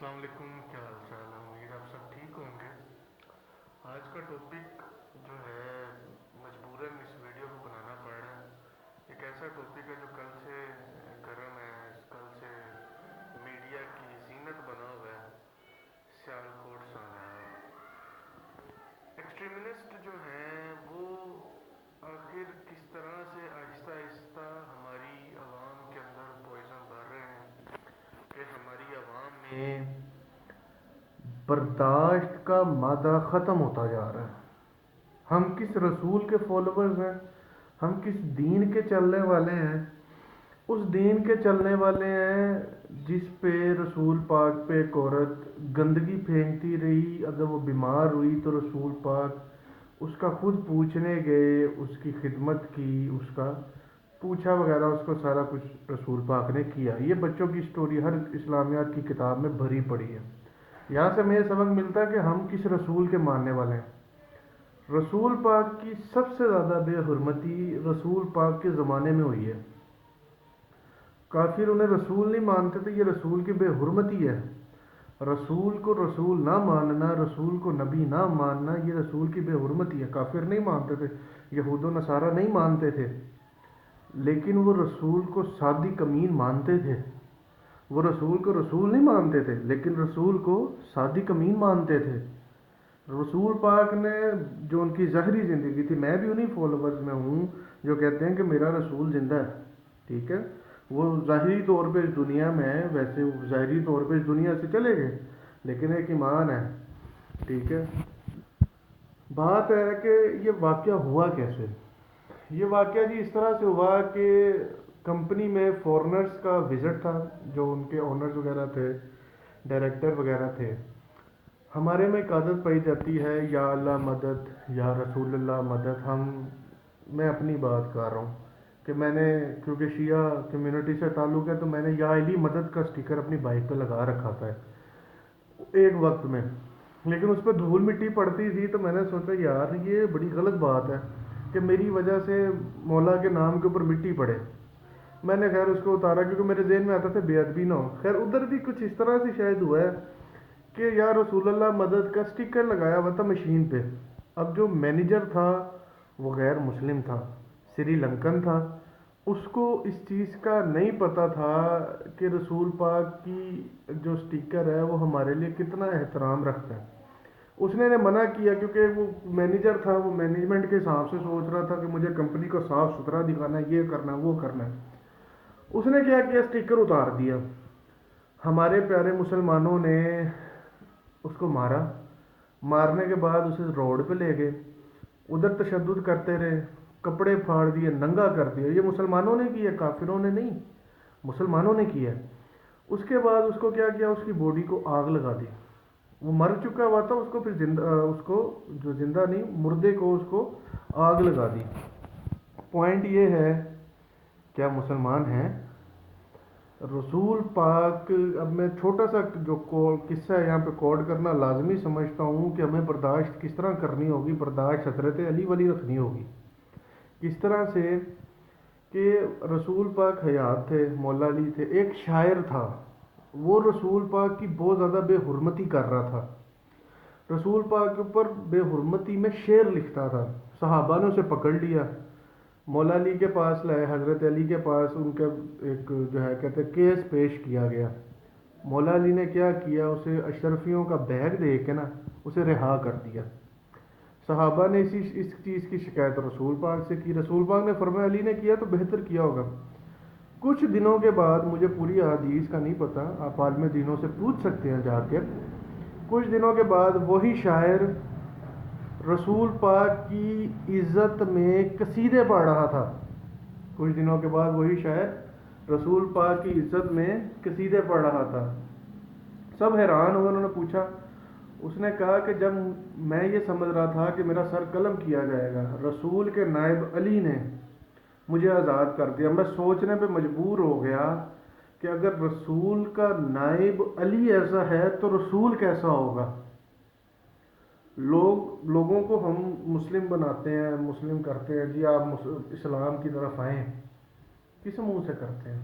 السلام علیکم، کیا حال چال ہے؟ امید آپ سب ٹھیک ہوں گے۔ آج کا ٹاپک جو ہے مجبوراً اس ویڈیو کو بنانا پڑ رہا ہے، ایک ایسا ٹاپک ہے جو کل سے گرم ہے، کل سے میڈیا کی زینت بنا ہوا ہے۔ سیالکوٹ سانحہ ایکسٹریمسٹ جو ہیں وہ آخر کس طرح سے آہستہ آہستہ ہماری عوام کے اندر پوائزن بھر رہے ہیں کہ ہماری عوام میں برداشت کا مادہ ختم ہوتا جا رہا ہے۔ ہم کس رسول کے فالوورز ہیں، ہم کس دین کے چلنے والے ہیں، اس دین کے چلنے والے ہیں جس پہ رسول پاک پہ ایک عورت گندگی پھینکتی رہی، اگر وہ بیمار ہوئی تو رسول پاک اس کا خود پوچھنے گئے، اس کی خدمت کی، اس کا پوچھا وغیرہ، اس کو سارا کچھ رسول پاک نے کیا۔ یہ بچوں کی سٹوری ہر اسلامیات کی کتاب میں بھری پڑی ہے۔ یہاں سے ہمیں یہ سبق ملتا ہے کہ ہم کس رسول کے ماننے والے ہیں۔ رسول پاک کی سب سے زیادہ بے حرمتی رسول پاک کے زمانے میں ہوئی ہے۔ کافر انہیں رسول نہیں مانتے تھے، یہ رسول کی بے حرمتی ہے۔ رسول کو رسول نہ ماننا، رسول کو نبی نہ ماننا، یہ رسول کی بے حرمتی ہے۔ کافر نہیں مانتے تھے، یہود و نصارہ نہیں مانتے تھے، لیکن وہ رسول کو صادق امین مانتے تھے۔ وہ رسول کو رسول نہیں مانتے تھے، لیکن رسول کو صادق امین مانتے تھے۔ رسول پاک نے جو ان کی ظاہری زندگی تھی، میں بھی انہی فالوورز میں ہوں جو کہتے ہیں کہ میرا رسول زندہ ہے، ٹھیک ہے۔ وہ ظاہری طور پہ اس دنیا میں ہے، ویسے وہ ظاہری طور پہ اس دنیا سے چلے گئے، لیکن ایک ایمان ہے، ٹھیک ہے۔ بات ہے کہ یہ واقعہ ہوا کیسے؟ یہ واقعہ جی اس طرح سے ہوا کہ کمپنی میں فورنرز کا وزٹ تھا، جو ان کے اونرز وغیرہ تھے، ڈائریکٹر وغیرہ تھے۔ ہمارے میں ایک عادت پائی جاتی ہے، یا اللہ مدد، یا رسول اللہ مدد۔ میں اپنی بات کر رہا ہوں کہ میں نے، کیونکہ شیعہ کمیونٹی سے تعلق ہے، تو میں نے یا علی مدد کا سٹیکر اپنی بائک پہ لگا رکھا تھا ایک وقت میں، لیکن اس پہ دھول مٹی پڑتی تھی، تو میں نے سوچا یار یہ بڑی غلط بات ہے کہ میری وجہ سے مولا کے نام کے اوپر مٹی پڑے۔ میں نے خیر اس کو اتارا، کیونکہ میرے ذہن میں آتا تھا بے ادبی نہ ہو۔ خیر ادھر بھی کچھ اس طرح سے شاید ہوا ہے کہ یا رسول اللہ مدد کا سٹیکر لگایا ہوا تھا مشین پہ۔ اب جو مینیجر تھا وہ غیر مسلم تھا، سری لنکن تھا، اس کو اس چیز کا نہیں پتہ تھا کہ رسول پاک کی جو سٹیکر ہے وہ ہمارے لیے کتنا احترام رکھتا ہے۔ اس نے منع کیا، کیونکہ وہ مینیجر تھا، وہ مینجمنٹ کے حساب سے سوچ رہا تھا کہ مجھے کمپنی کو صاف ستھرا دکھانا ہے، یہ کرنا ہے، وہ کرنا ہے۔ اس نے کیا کیا، سٹیکر اتار دیا۔ ہمارے پیارے مسلمانوں نے اس کو مارا، مارنے کے بعد اسے روڈ پہ لے گئے، ادھر تشدد کرتے رہے، کپڑے پھاڑ دیے، ننگا کر دیا۔ یہ مسلمانوں نے کیا، کافروں نے نہیں، مسلمانوں نے کیا۔ اس کے بعد اس کو کیا کیا، اس کی باڈی کو آگ لگا دی۔ وہ مر چکا ہوا تھا، اس کو پھر زندہ، اس کو جو زندہ نہیں مردے کو، اس کو آگ لگا دی۔ پوائنٹ یہ ہے، کیا مسلمان ہیں؟ رسول پاک، اب میں چھوٹا سا جو قصہ ہے یہاں پہ کوڈ کرنا لازمی سمجھتا ہوں کہ ہمیں برداشت کس طرح کرنی ہوگی، برداشت حضرت علی والی رکھنی ہوگی۔ کس طرح سے کہ رسول پاک حیات تھے، مولا علی تھے، ایک شاعر تھا، وہ رسول پاک کی بہت زیادہ بے حرمتی کر رہا تھا، رسول پاک کے اوپر بے حرمتی میں شعر لکھتا تھا۔ صحابہ نے اسے پکڑ لیا، مولا علی کے پاس لائے، حضرت علی کے پاس ان کا ایک جو ہے کہتے ہیں کیس پیش کیا گیا۔ مولا علی نے کیا کیا، اسے اشرفیوں کا بیگ دے کے نا اسے رہا کر دیا۔ صحابہ نے اس چیز کی شکایت رسول پاک سے کی، رسول پاک نے فرمایا علی نے کیا تو بہتر کیا ہوگا۔ کچھ دنوں کے بعد، مجھے پوری حدیث کا نہیں پتہ، آپ عالم دینوں سے پوچھ سکتے ہیں جا کے، کچھ دنوں کے بعد وہی شاعر رسول پاک کی عزت میں قصیدے پڑھ رہا تھا۔ کچھ دنوں کے بعد وہی شاعر رسول پاک کی عزت میں قصیدے پڑھ رہا تھا۔ سب حیران ہوئے، انہوں نے پوچھا، اس نے کہا کہ جب میں یہ سمجھ رہا تھا کہ میرا سر قلم کیا جائے گا، رسول کے نائب علی نے مجھے آزاد کر دیا۔ میں سوچنے پہ مجبور ہو گیا کہ اگر رسول کا نائب علی ایسا ہے تو رسول کیسا ہوگا۔ لوگوں کو ہم مسلم بناتے ہیں، مسلم کرتے ہیں، جی آپ اسلام کی طرف آئیں، کس منہ سے کرتے ہیں؟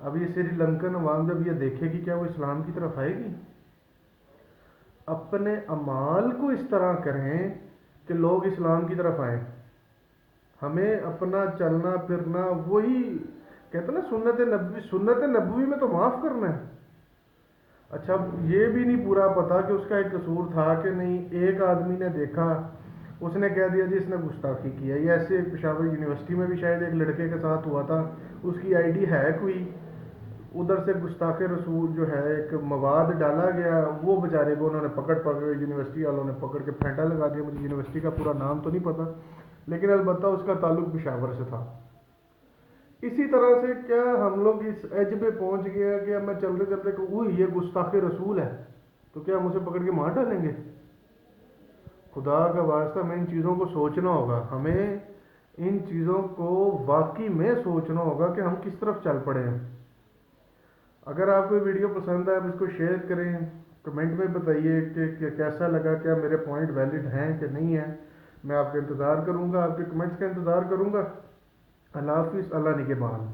اب یہ سری لنکن عوام جب یہ دیکھے گی کیا وہ اسلام کی طرف آئے گی؟ اپنے اعمال کو اس طرح کریں کہ لوگ اسلام کی طرف آئیں. ہمیں اپنا چلنا پھرنا وہی کہتے ہیں نا سنت نبوی میں تو معاف کرنا ہے. اچھا یہ بھی نہیں پورا پتا کہ اس کا ایک قصور تھا کہ نہیں. ایک آدمی نے دیکھا, اس نے کہہ دیا جی اس نے گستاخی کیا. یہ ایسے ایک پشاور یونیورسٹی میں بھی شاید ایک لڑکے کے ساتھ ہوا تھا, اس کی آئی ڈی ہیک ہوئی, ادھر سے گستاخ رسول جو ہے ایک مواد ڈالا گیا, وہ بیچارے کو انہوں نے پکڑ یونیورسٹی والوں نے پکڑ کے پھینٹا لگا دیا. مجھے یونیورسٹی کا پورا نام تو نہیں پتا, لیکن البتہ اس کا تعلق پشاور سے تھا. اسی طرح سے کیا ہم لوگ اس ایج پہ پہنچ گیا کہ اب میں چلتے چلتے کہ یہ گستاخ رسول ہے تو کیا ہم اسے پکڑ کے مار ڈالیں گے؟ خدا کا واسطہ ہمیں ان چیزوں کو سوچنا ہوگا. ہمیں ان چیزوں کو واقعی میں سوچنا ہوگا کہ ہم کس طرف چل پڑے ہیں. اگر آپ کو ویڈیو پسند ہے آپ اس کو شیئر کریں, کمنٹ میں بتائیے کہ کیسا لگا, کیا میرے پوائنٹ ویلڈ ہیں کہ نہیں ہیں. میں آپ کا انتظار کروں گا, آپ کے کمنٹس کا انتظار کروں گا. اللہ حافظ, اللہ نگہبان.